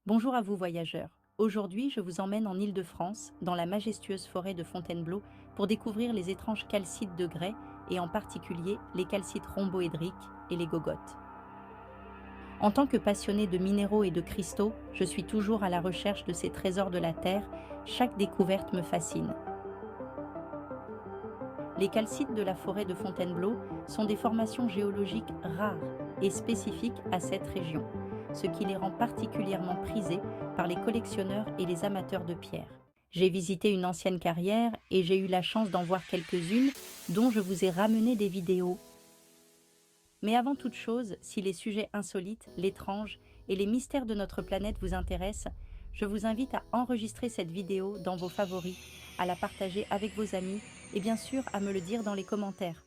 Bonjour à vous voyageurs. Aujourd'hui, je vous emmène en Île-de-France, dans la majestueuse forêt de Fontainebleau, pour découvrir les étranges calcites de grès et en particulier les calcites rhomboédriques et les gogottes. En tant que passionné de minéraux et de cristaux, je suis toujours à la recherche de ces trésors de la Terre. Chaque découverte me fascine. Les calcites de la forêt de Fontainebleau sont des formations géologiques rares et spécifiques à cette région, ce qui les rend particulièrement prisés par les collectionneurs et les amateurs de pierres. J'ai visité une ancienne carrière et j'ai eu la chance d'en voir quelques-unes dont je vous ai ramené des vidéos. Mais avant toute chose, si les sujets insolites, l'étrange et les mystères de notre planète vous intéressent, je vous invite à enregistrer cette vidéo dans vos favoris, à la partager avec vos amis et bien sûr à me le dire dans les commentaires.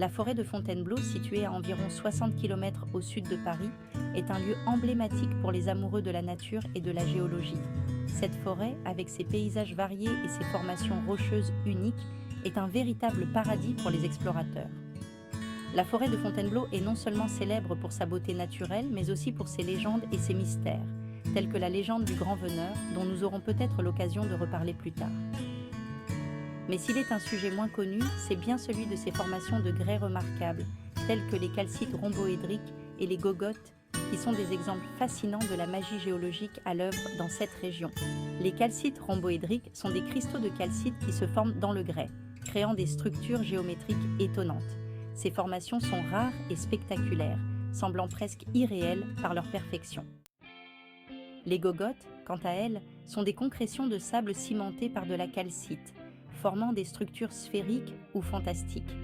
La forêt de Fontainebleau, située à environ 60 km au sud de Paris, est un lieu emblématique pour les amoureux de la nature et de la géologie. Cette forêt, avec ses paysages variés et ses formations rocheuses uniques, est un véritable paradis pour les explorateurs. La forêt de Fontainebleau est non seulement célèbre pour sa beauté naturelle, mais aussi pour ses légendes et ses mystères, tels que la légende du Grand Veneur, dont nous aurons peut-être l'occasion de reparler plus tard. Mais s'il est un sujet moins connu, c'est bien celui de ces formations de grès remarquables, telles que les calcites rhomboédriques et les gogottes, qui sont des exemples fascinants de la magie géologique à l'œuvre dans cette région. Les calcites rhomboédriques sont des cristaux de calcite qui se forment dans le grès, créant des structures géométriques étonnantes. Ces formations sont rares et spectaculaires, semblant presque irréelles par leur perfection. Les gogottes, quant à elles, sont des concrétions de sable cimenté par de la calcite, formant des structures sphériques ou fantastiques.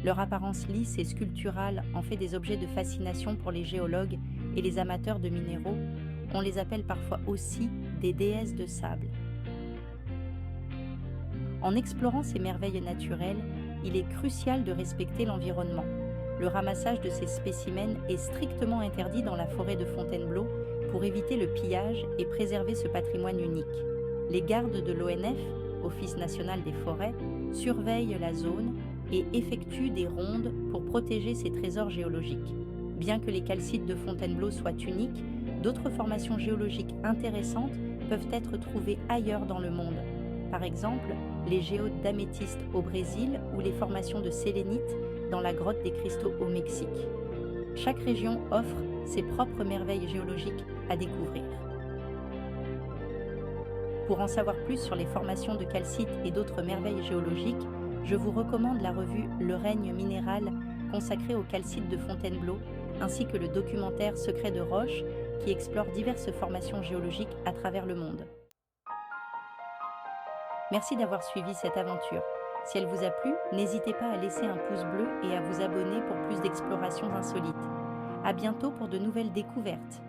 Leur apparence lisse et sculpturale en fait des objets de fascination pour les géologues et les amateurs de minéraux. On les appelle parfois aussi des déesses de sable. En explorant ces merveilles naturelles, il est crucial de respecter l'environnement. Le ramassage de ces spécimens est strictement interdit dans la forêt de Fontainebleau pour éviter le pillage et préserver ce patrimoine unique. Les gardes de l'ONF, Office national des forêts, surveillent la zone et effectuent des rondes pour protéger ces trésors géologiques. Bien que les calcites de Fontainebleau soient uniques, d'autres formations géologiques intéressantes peuvent être trouvées ailleurs dans le monde. Par exemple, les géodes d'améthyste au Brésil ou les formations de sélénite dans la grotte des cristaux au Mexique. Chaque région offre ses propres merveilles géologiques à découvrir. Pour en savoir plus sur les formations de calcite et d'autres merveilles géologiques, je vous recommande la revue Le règne minéral consacrée aux calcites de Fontainebleau, ainsi que le documentaire Secrets de roche qui explore diverses formations géologiques à travers le monde. Merci d'avoir suivi cette aventure. Si elle vous a plu, n'hésitez pas à laisser un pouce bleu et à vous abonner pour plus d'explorations insolites. À bientôt pour de nouvelles découvertes.